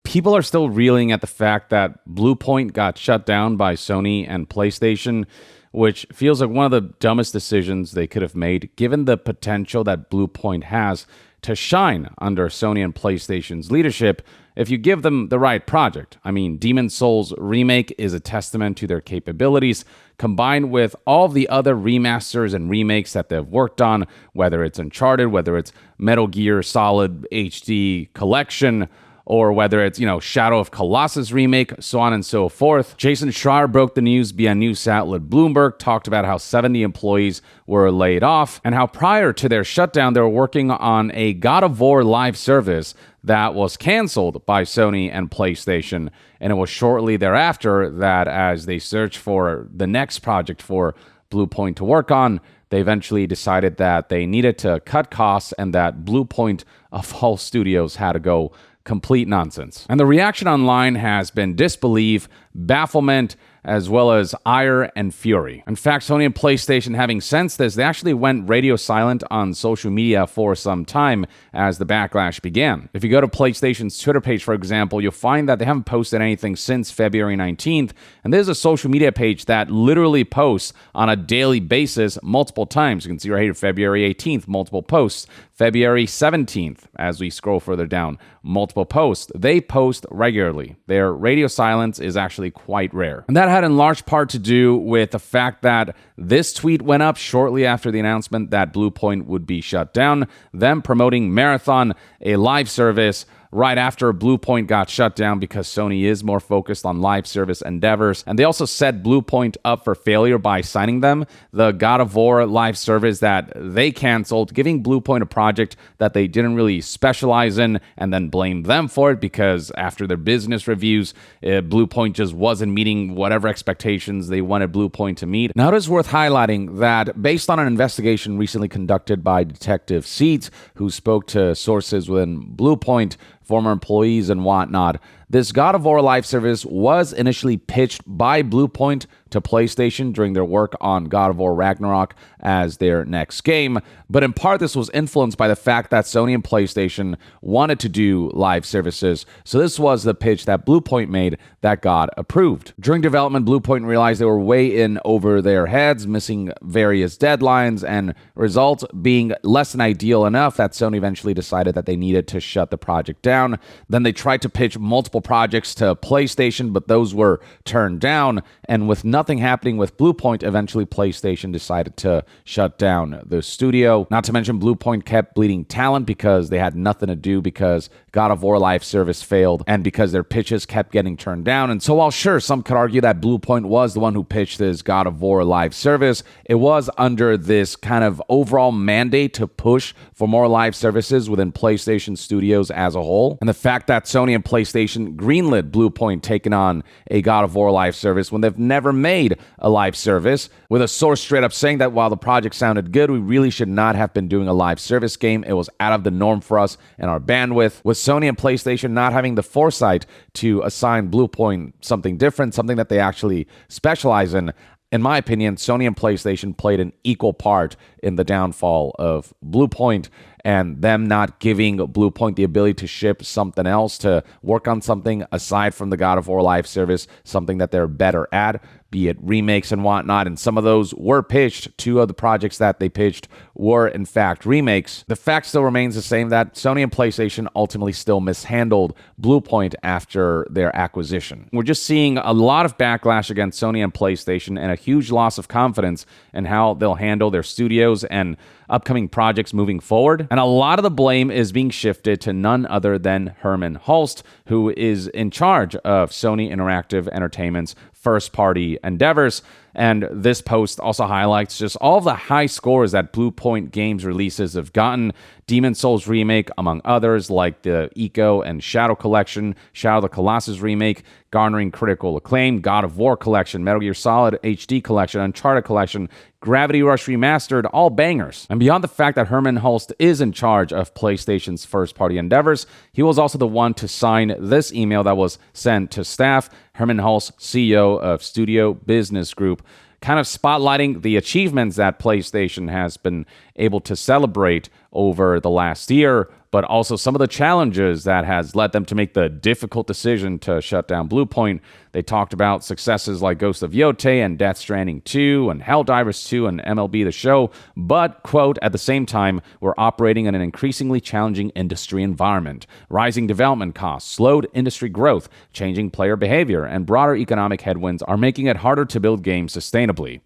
People are still reeling at the fact that Bluepoint got shut down by Sony and PlayStation, which feels like one of the dumbest decisions they could have made, given the potential that Bluepoint has to shine under Sony and PlayStation's leadership if you give them the right project. I mean, Demon's Souls Remake is a testament to their capabilities, combined with all the other remasters and remakes that they've worked on, whether it's Uncharted, whether it's Metal Gear Solid HD Collection, or whether it's, Shadow of Colossus remake, so on and so forth. Jason Schreier broke the news via news outlet Bloomberg, talked about how 70 employees were laid off, and how prior to their shutdown, they were working on a God of War live service that was canceled by Sony and PlayStation. And it was shortly thereafter that, as they searched for the next project for Bluepoint to work on, they eventually decided that they needed to cut costs and that Bluepoint of all studios had to go complete nonsense. And the reaction online has been disbelief, bafflement, as well as ire and fury. In fact, Sony and PlayStation, having sensed this, they actually went radio silent on social media for some time as the backlash began. If you go to PlayStation's Twitter page, for example, you'll find that they haven't posted anything since February 19th, and there's a social media page that literally posts on a daily basis multiple times. You can see right here, February 18th, multiple posts. February 17th, as we scroll further down, multiple posts. They post regularly. Their radio silence is actually quite rare. And that had in large part to do with the fact that this tweet went up shortly after the announcement that Bluepoint would be shut down, them promoting Marathon, a live service right after Bluepoint got shut down because Sony is more focused on live service endeavors. And they also set Bluepoint up for failure by signing them the God of War live service that they canceled, giving Bluepoint a project that they didn't really specialize in, and then blame them for it because after their business reviews, Bluepoint just wasn't meeting whatever expectations they wanted Bluepoint to meet. Now, it is worth highlighting that based on an investigation recently conducted by Detective Seeds, who spoke to sources within Bluepoint, former employees and whatnot, this God of War live service was initially pitched by Bluepoint to PlayStation during their work on God of War Ragnarok as their next game. But in part, this was influenced by the fact that Sony and PlayStation wanted to do live services. So this was the pitch that Bluepoint made that got approved. During development, Bluepoint realized they were way in over their heads, missing various deadlines, and results being less than ideal enough that Sony eventually decided that they needed to shut the project down. Then they tried to pitch multiple projects to PlayStation, but those were turned down. And with nothing happening with Bluepoint, eventually PlayStation decided to shut down the studio. Not to mention, Bluepoint kept bleeding talent because they had nothing to do because God of War live service failed and because their pitches kept getting turned down. And so while sure, some could argue that Bluepoint was the one who pitched this God of War live service, it was under this kind of overall mandate to push for more live services within PlayStation Studios as a whole. And the fact that Sony and PlayStation greenlit Bluepoint taking on a God of War live service when they've never made a live service, with a source straight up saying that while the project sounded good, we really should not have been doing a live service game. It was out of the norm for us and our bandwidth. With Sony and PlayStation not having the foresight to assign Bluepoint something different, something that they actually specialize in my opinion, Sony and PlayStation played an equal part in the downfall of Bluepoint, and them not giving Bluepoint the ability to ship something else, to work on something aside from the God of War live service, something that they're better at, be it remakes and whatnot. And some of those were pitched. Two of the projects that they pitched were, in fact, remakes. The fact still remains the same that Sony and PlayStation ultimately still mishandled Bluepoint after their acquisition. We're just seeing a lot of backlash against Sony and PlayStation and a huge loss of confidence in how they'll handle their studios and upcoming projects moving forward. And a lot of the blame is being shifted to none other than Hermen Hulst, who is in charge of Sony Interactive Entertainment's first-party endeavors. And this post also highlights just all of the high scores that Bluepoint Games releases have gotten. Demon's Souls Remake, among others, like the Eco and Shadow Collection, Shadow of the Colossus Remake, garnering critical acclaim, God of War Collection, Metal Gear Solid HD Collection, Uncharted Collection, Gravity Rush Remastered, all bangers. And beyond the fact that Hermen Hulst is in charge of PlayStation's first-party endeavors, he was also the one to sign this email that was sent to staff. Hermen Hulst, CEO of Studio Business Group, kind of spotlighting the achievements that PlayStation has been able to celebrate over the last year, but also some of the challenges that has led them to make the difficult decision to shut down Bluepoint. They talked about successes like Ghost of Yotei and Death Stranding 2 and Helldivers 2 and MLB The Show, but, quote, at the same time, we're operating in an increasingly challenging industry environment. Rising development costs, slowed industry growth, changing player behavior, and broader economic headwinds are making it harder to build games sustainably.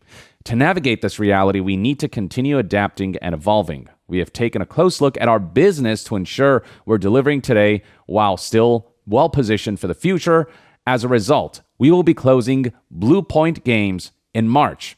To navigate this reality, we need to continue adapting and evolving. We have taken a close look at our business to ensure we're delivering today while still well positioned for the future. As a result, we will be closing Bluepoint Games in March.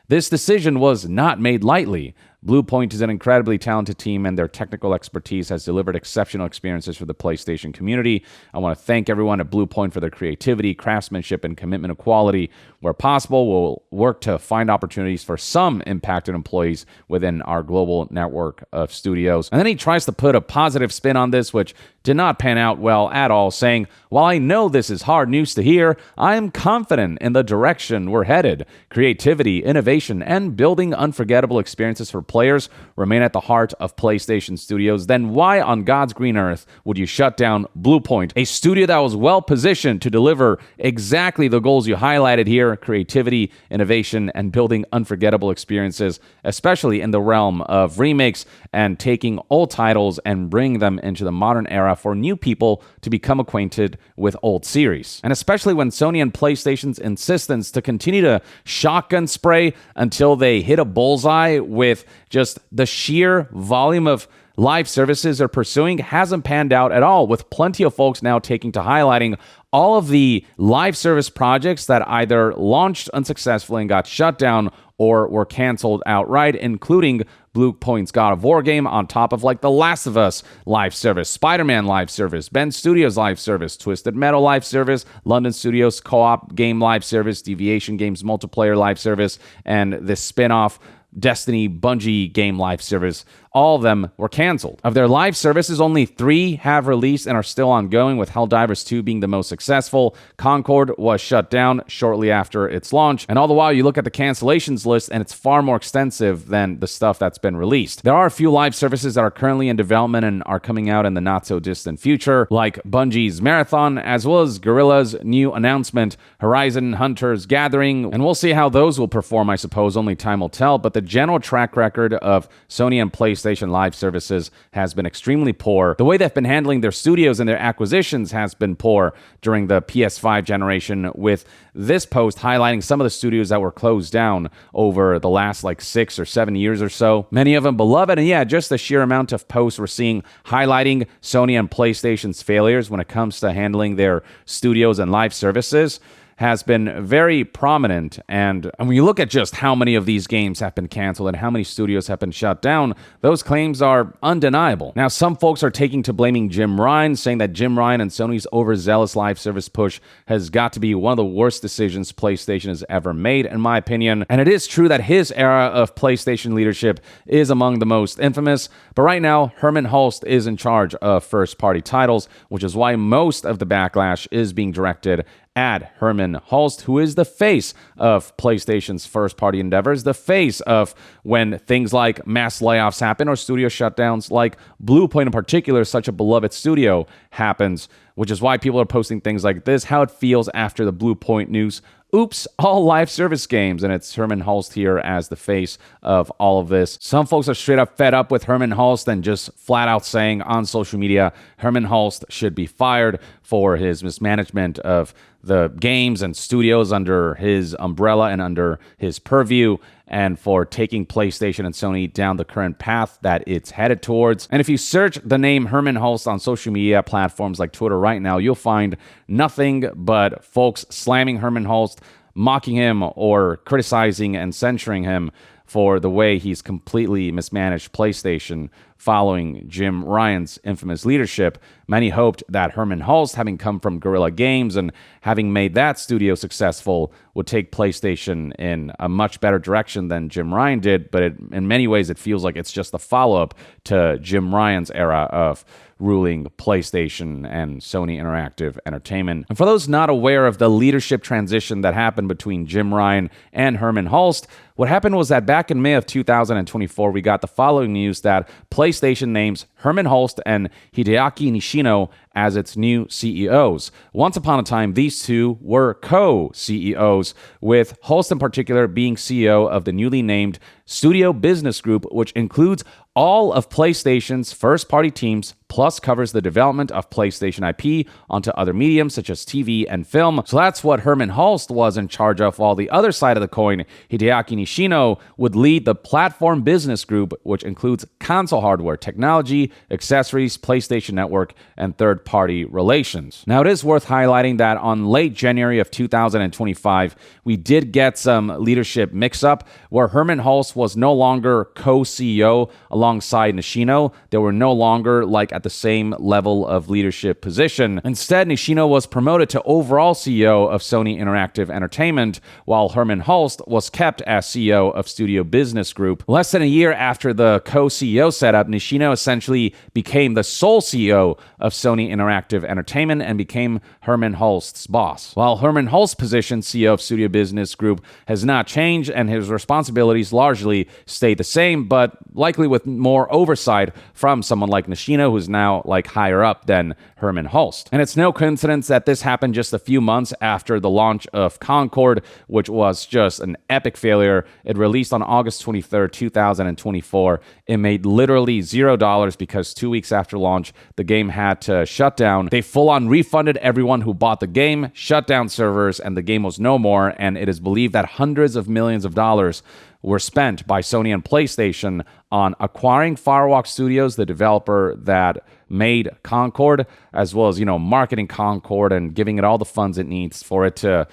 This decision was not made lightly. Bluepoint is an incredibly talented team, and their technical expertise has delivered exceptional experiences for the PlayStation community. I want to thank everyone at Bluepoint for their creativity, craftsmanship, and commitment to quality. Where possible, we'll work to find opportunities for some impacted employees within our global network of studios. And then he tries to put a positive spin on this, which did not pan out well at all, saying, "While I know this is hard news to hear, I am confident in the direction we're headed. Creativity, innovation, and building unforgettable experiences for players remain at the heart of PlayStation Studios. Then why on God's green earth would you shut down Bluepoint, a studio that was well positioned to deliver exactly the goals you highlighted here: creativity, innovation, and building unforgettable experiences, especially in the realm of remakes and taking old titles and bringing them into the modern era for new people to become acquainted with old series. And especially when Sony and PlayStation's insistence to continue to shotgun spray until they hit a bullseye with just the sheer volume of live services they're pursuing hasn't panned out at all, with plenty of folks now taking to highlighting all of the live service projects that either launched unsuccessfully and got shut down or were canceled outright, including Bluepoint's God of War game, on top of like The Last of Us live service, Spider-Man live service, Ben Studios live service, Twisted Metal live service, London Studios co-op game live service, Deviation Games multiplayer live service, and the spin-off Destiny Bungie game live service. All of them were canceled. Of their live services, only 3 have released and are still ongoing, with Helldivers 2 being the most successful. Concord was shut down shortly after its launch. And all the while, you look at the cancellations list, and it's far more extensive than the stuff that's been released. There are a few live services that are currently in development and are coming out in the not-so-distant future, like Bungie's Marathon, as well as Guerrilla's new announcement, Horizon Hunters Gathering. And we'll see how those will perform, I suppose. Only time will tell. But the general track record of Sony and PlayStation live services has been extremely poor. The way they've been handling their studios and their acquisitions has been poor during the PS5 generation, with this post highlighting some of the studios that were closed down over the last 6 or 7 years or so. Many of them beloved, and yeah, just the sheer amount of posts we're seeing highlighting Sony and PlayStation's failures when it comes to handling their studios and live services has been very prominent. And when you look at just how many of these games have been canceled and how many studios have been shut down, those claims are undeniable. Now, some folks are taking to blaming Jim Ryan, saying that Jim Ryan and Sony's overzealous live service push has got to be one of the worst decisions PlayStation has ever made, in my opinion. And it is true that his era of PlayStation leadership is among the most infamous, but right now, Hermen Hulst is in charge of first-party titles, which is why most of the backlash is being directed at Hermen Hulst, who is the face of PlayStation's first-party endeavors, the face of when things like mass layoffs happen or studio shutdowns, like Bluepoint in particular, such a beloved studio, happens, which is why people are posting things like this, how it feels after the Bluepoint news. Oops, all live service games. And it's Hermen Hulst here as the face of all of this. Some folks are straight up fed up with Hermen Hulst and just flat out saying on social media, Hermen Hulst should be fired for his mismanagement of the games and studios under his umbrella and under his purview, and for taking PlayStation and Sony down the current path that it's headed towards. And if you search the name Hermen Hulst on social media platforms like Twitter right now, you'll find nothing but folks slamming Hermen Hulst, mocking him or criticizing and censuring him for the way he's completely mismanaged PlayStation following Jim Ryan's infamous leadership. Many hoped that Hermen Hulst, having come from Guerrilla Games and having made that studio successful, would take PlayStation in a much better direction than Jim Ryan did, but in many ways it feels like it's just a follow-up to Jim Ryan's era of ruling PlayStation and Sony Interactive Entertainment. And for those not aware of the leadership transition that happened between Jim Ryan and Hermen Hulst, what happened was that back in May of 2024, we got the following news that PlayStation names Hermen Hulst and Hideaki Nishino as its new CEOs. Once upon a time, these two were co-CEOs, with Hulst in particular being CEO of the newly named Studio Business Group, which includes all of PlayStation's first-party teams, plus covers the development of PlayStation IP onto other mediums such as TV and film. So that's what Hermen Hulst was in charge of, while the other side of the coin, Hideaki Nishino, would lead the Platform Business Group, which includes console hardware, technology, accessories, PlayStation Network, and third-party relations. Now, it is worth highlighting that on late January of 2025, we did get some leadership mix-up where Hermen Hulst was no longer co-CEO alongside Nishino. They were no longer at the same level of leadership position. Instead, Nishino was promoted to overall CEO of Sony Interactive Entertainment, while Hermen Hulst was kept as CEO of Studio Business Group. Less than a year after the co-CEO setup, Nishino essentially became the sole CEO of Sony Interactive Entertainment and became Hermen Hulst's boss. While Hermen Hulst's position, CEO of Studio Business Group, has not changed and his responsibilities largely stayed the same, but likely with more oversight from someone like Nishino, who's now higher up than Hermen Hulst. And it's no coincidence that this happened just a few months after the launch of Concord, which was just an epic failure. It released on August 23rd, 2024. It made literally $0 because 2 weeks after launch, the game had to shut down. They full-on refunded everyone who bought the game, shut down servers, and the game was no more. And it is believed that hundreds of millions of dollars were spent by Sony and PlayStation on acquiring Firewalk Studios, the developer that made Concord, as well as, marketing Concord and giving it all the funds it needs for it to,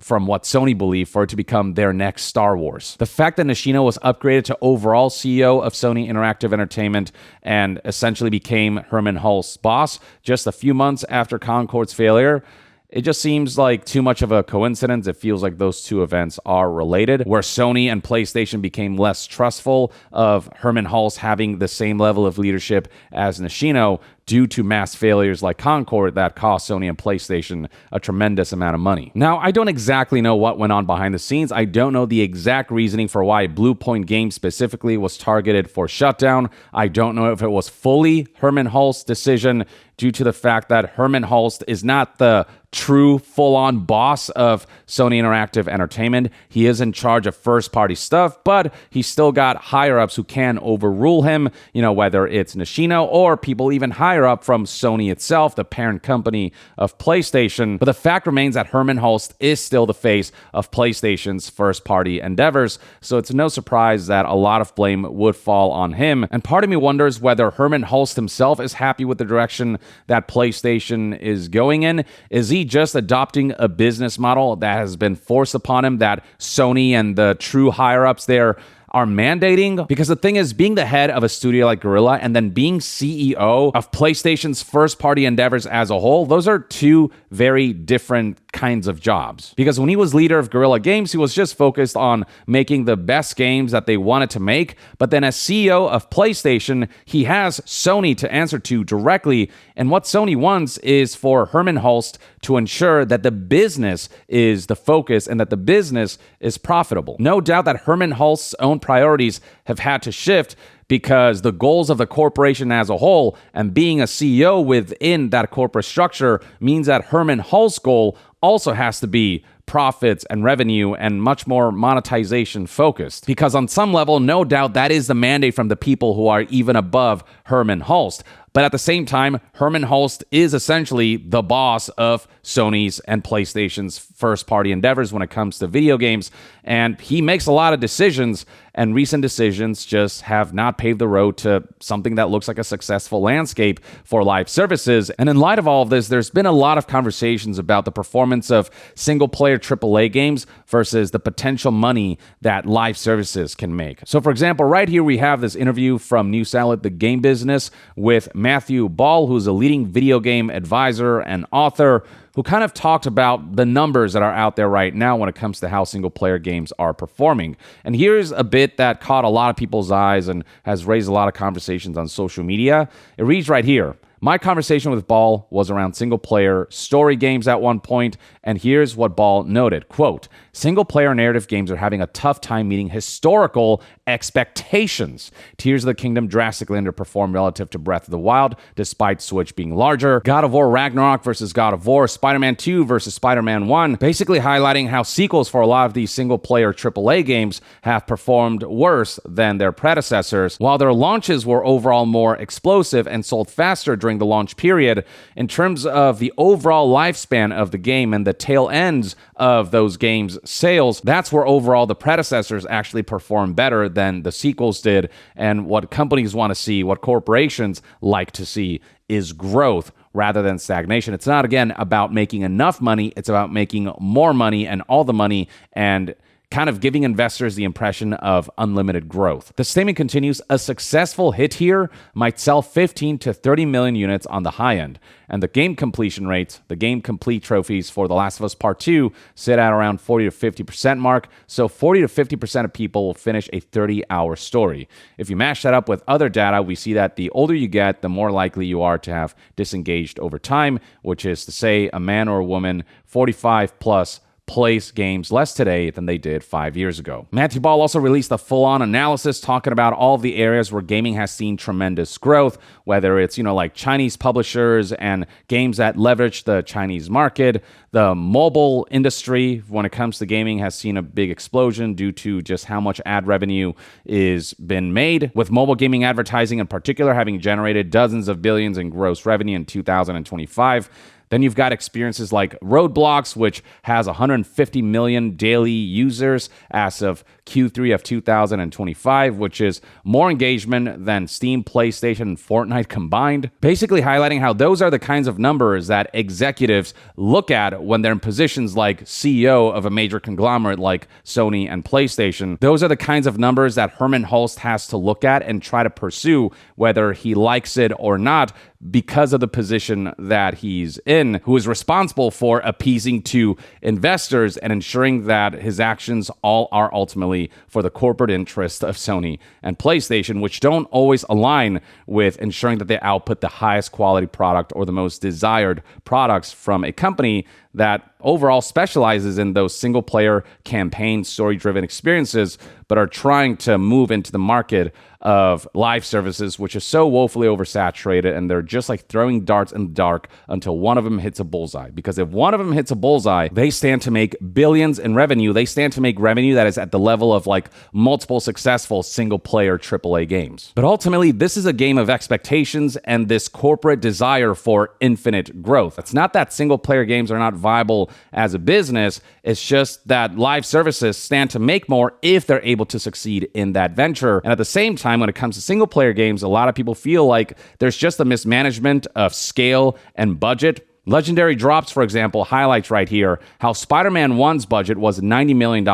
from what Sony believed, for it to become their next Star Wars. The fact that Nishino was upgraded to overall CEO of Sony Interactive Entertainment and essentially became Hermen Hulst's boss just a few months after Concord's failure, it just seems like too much of a coincidence. It feels like those two events are related, where Sony and PlayStation became less trustful of Hermen Hulst having the same level of leadership as Nishino due to mass failures like Concord that cost Sony and PlayStation a tremendous amount of money. Now, I don't exactly know what went on behind the scenes. I don't know the exact reasoning for why Bluepoint Games specifically was targeted for shutdown. I don't know if it was fully Hermen Hulst's decision due to the fact that Hermen Hulst is not the true full-on boss of Sony Interactive Entertainment. He is in charge of first-party stuff, but he's still got higher-ups who can overrule him, whether it's Nishino or people even higher up from Sony itself, the parent company of PlayStation. But the fact remains that Hermen Hulst is still the face of PlayStation's first-party endeavors, so it's no surprise that a lot of blame would fall on him. And part of me wonders whether Hermen Hulst himself is happy with the direction that PlayStation is going in. Is he just adopting a business model that has been forced upon him, that Sony and the true higher-ups there are mandating? Because the thing is, being the head of a studio like Guerrilla and then being CEO of PlayStation's first-party endeavors as a whole, those are two very different kinds of jobs. Because when he was leader of Guerrilla Games, he was just focused on making the best games that they wanted to make. But then as CEO of PlayStation, he has Sony to answer to directly. And what Sony wants is for Hermen Hulst to ensure that the business is the focus and that the business is profitable. No doubt that Hermen Hulst's own priorities have had to shift because the goals of the corporation as a whole and being a CEO within that corporate structure means that Hermen Hulst's goal also has to be profits and revenue and much more monetization focused. Because on some level, no doubt that is the mandate from the people who are even above Hermen Hulst. But at the same time, Hermen Hulst is essentially the boss of Sony's and PlayStation's first-party endeavors when it comes to video games, and he makes a lot of decisions, and recent decisions just have not paved the road to something that looks like a successful landscape for live services. And in light of all of this, there's been a lot of conversations about the performance of single-player AAA games versus the potential money that live services can make. So for example, right here we have this interview from news outlet The Game Business with Matthew Ball, who's a leading video game advisor and author, who kind of talked about the numbers that are out there right now when it comes to how single-player games are performing. And here's a bit that caught a lot of people's eyes and has raised a lot of conversations on social media. It reads right here: "My conversation with Ball was around single-player story games at one point, and here's what Ball noted, quote, single-player narrative games are having a tough time meeting historical expectations. Tears of the Kingdom drastically underperformed relative to Breath of the Wild, despite Switch being larger. God of War Ragnarok versus God of War, Spider-Man 2 versus Spider-Man 1, basically highlighting how sequels for a lot of these single-player AAA games have performed worse than their predecessors. While their launches were overall more explosive and sold faster during the launch period, in terms of the overall lifespan of the game and the tail ends of those games' sales, that's where overall the predecessors actually perform better than the sequels did. And what companies want to see, what corporations like to see, is growth rather than stagnation. It's not, again, about making enough money. It's about making more money and all the money and kind of giving investors the impression of unlimited growth." The statement continues, "A successful hit here might sell 15 to 30 million units on the high end. And the game completion rates, the game complete trophies for The Last of Us Part 2 sit at around 40 to 50% mark. So 40 to 50% of people will finish a 30-hour story. If you mash that up with other data, we see that the older you get, the more likely you are to have disengaged over time, which is to say a man or a woman 45 plus plays games less today than they did 5 years ago." Matthew Ball also released a full-on analysis talking about all the areas where gaming has seen tremendous growth, whether it's, like Chinese publishers and games that leverage the Chinese market. The mobile industry, when it comes to gaming, has seen a big explosion due to just how much ad revenue is been made, with mobile gaming advertising in particular having generated dozens of billions in gross revenue in 2025. Then you've got experiences like Roadblocks, which has 150 million daily users as of Q3 of 2025, which is more engagement than Steam, PlayStation, and Fortnite combined. Basically highlighting how those are the kinds of numbers that executives look at when they're in positions like CEO of a major conglomerate like Sony and PlayStation. Those are the kinds of numbers that Hermen Hulst has to look at and try to pursue, whether he likes it or not, because of the position that he's in, who is responsible for appeasing to investors and ensuring that his actions all are ultimately for the corporate interest of Sony and PlayStation, which don't always align with ensuring that they output the highest quality product or the most desired products from a company that overall specializes in those single-player campaign story-driven experiences, but are trying to move into the market of live services, which is so woefully oversaturated, and they're just like throwing darts in the dark until one of them hits a bullseye. Because if one of them hits a bullseye, they stand to make billions in revenue. They stand to make revenue that is at the level of like multiple successful single-player AAA games. But ultimately, this is a game of expectations and this corporate desire for infinite growth. It's not that single-player games are not viable as a business. It's just that live services stand to make more if they're able to succeed in that venture. And at the same time, when it comes to single player games, a lot of people feel like there's just a mismanagement of scale and budget. Legendary Drops, for example, highlights right here how Spider-Man 1's budget was $90 million,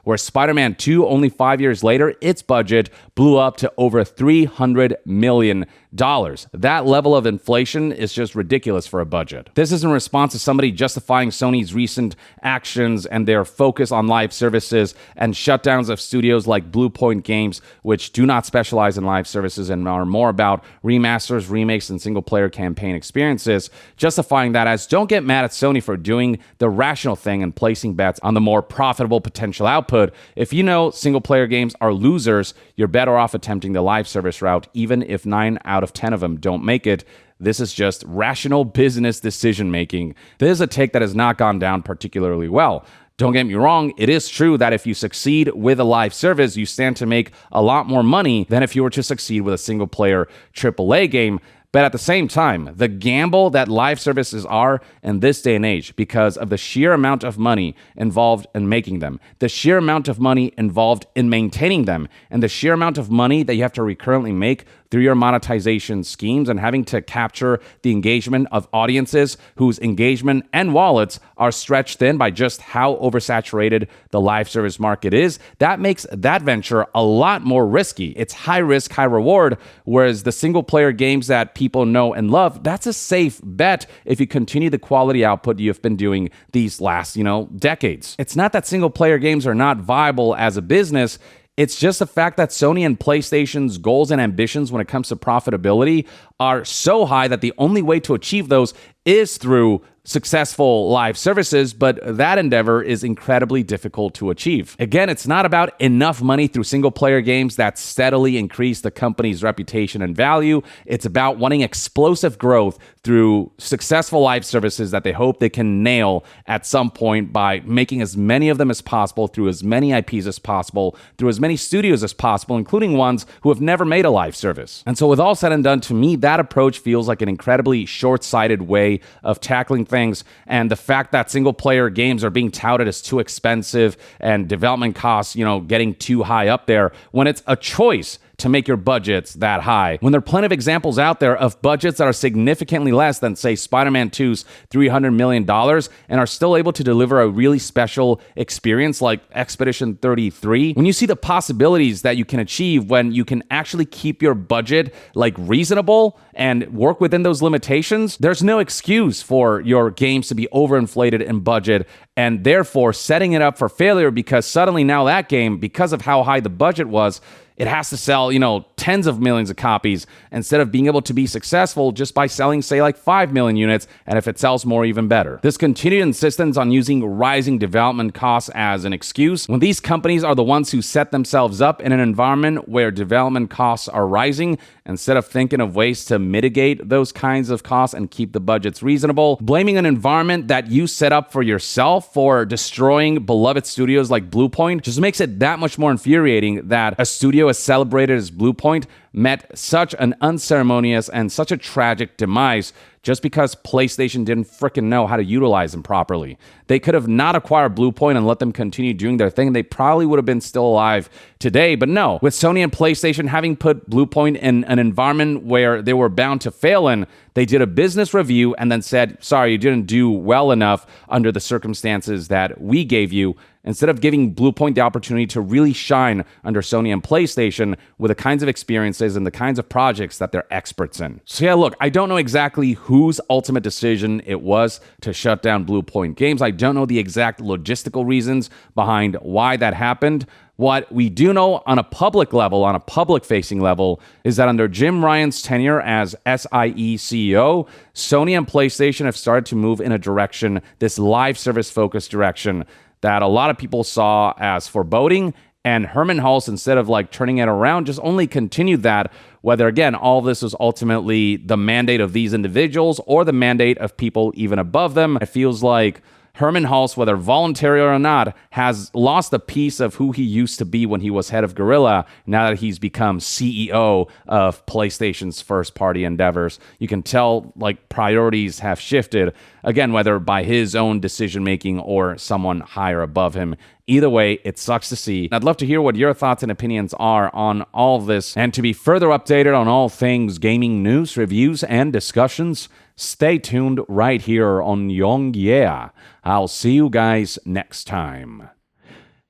where Spider-Man 2, only 5 years later, its budget blew up to over $300 million. That level of inflation is just ridiculous for a budget. This is in response to somebody justifying Sony's recent actions and their focus on live services and shutdowns of studios like Bluepoint Games, which do not specialize in live services and are more about remasters, remakes, and single-player campaign experiences, justifying that as don't get mad at Sony for doing the rational thing and placing bets on the more profitable potential output. If you know single-player games are losers, you're better off attempting the live service route, even if 9 out of 10 of them don't make it. This is just rational business decision making. This is a take that has not gone down particularly well. Don't get me wrong, it is true that if you succeed with a live service, you stand to make a lot more money than if you were to succeed with a single-player AAA game. But at the same time, the gamble that live services are in this day and age, because of the sheer amount of money involved in making them, the sheer amount of money involved in maintaining them, and the sheer amount of money that you have to recurrently make through your monetization schemes and having to capture the engagement of audiences whose engagement and wallets are stretched thin by just how oversaturated the live service market is, that makes that venture a lot more risky. It's high risk, high reward, whereas the single player games that people know and love, that's a safe bet if you continue the quality output you've been doing these last, decades. It's not that single player games are not viable as a business. It's just the fact that Sony and PlayStation's goals and ambitions when it comes to profitability are so high that the only way to achieve those is through successful live services, but that endeavor is incredibly difficult to achieve. Again, it's not about enough money through single-player games that steadily increase the company's reputation and value. It's about wanting explosive growth through successful live services that they hope they can nail at some point by making as many of them as possible through as many IPs as possible, through as many studios as possible, including ones who have never made a live service. And so with all said and done, to me, that approach feels like an incredibly short-sighted way of tackling things, and the fact that single player games are being touted as too expensive and development costs, getting too high up there when it's a choice to make your budgets that high. When there are plenty of examples out there of budgets that are significantly less than, say, Spider-Man 2's $300 million and are still able to deliver a really special experience like Expedition 33. When you see the possibilities that you can achieve when you can actually keep your budget reasonable and work within those limitations, there's no excuse for your games to be overinflated in budget and therefore setting it up for failure, because suddenly now that game, because of how high the budget was, it has to sell, tens of millions of copies instead of being able to be successful just by selling, say, 5 million units, and if it sells more, even better. This continued insistence on using rising development costs as an excuse, when these companies are the ones who set themselves up in an environment where development costs are rising, instead of thinking of ways to mitigate those kinds of costs and keep the budgets reasonable, blaming an environment that you set up for yourself for destroying beloved studios like Bluepoint just makes it that much more infuriating that a studio as celebrated as Bluepoint met such an unceremonious and such a tragic demise just because PlayStation didn't frickin' know how to utilize them properly. They could have not acquired Bluepoint and let them continue doing their thing. They probably would have been still alive today, but no. With Sony and PlayStation having put Bluepoint in an environment where they were bound to fail in, they did a business review and then said, sorry, you didn't do well enough under the circumstances that we gave you, instead of giving Bluepoint the opportunity to really shine under Sony and PlayStation with the kinds of experiences and the kinds of projects that they're experts in. So yeah, look, I don't know exactly whose ultimate decision it was to shut down Bluepoint Games. I don't know the exact logistical reasons behind why that happened. What we do know on a public level, on a public-facing level, is that under Jim Ryan's tenure as SIE CEO, Sony and PlayStation have started to move in a direction, this live service-focused direction, that a lot of people saw as foreboding, and Hermen Hulst, instead of turning it around, just only continued that, whether, again, all this was ultimately the mandate of these individuals or the mandate of people even above them. It feels like Hermen Hulst, whether voluntary or not, has lost a piece of who he used to be when he was head of Guerrilla, now that he's become CEO of PlayStation's first-party endeavors. You can tell, priorities have shifted, again, whether by his own decision-making or someone higher above him. Either way, it sucks to see. I'd love to hear what your thoughts and opinions are on all of this, and to be further updated on all things gaming news, reviews, and discussions, stay tuned right here on Young Yeah. I'll see you guys next time.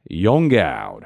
Young out.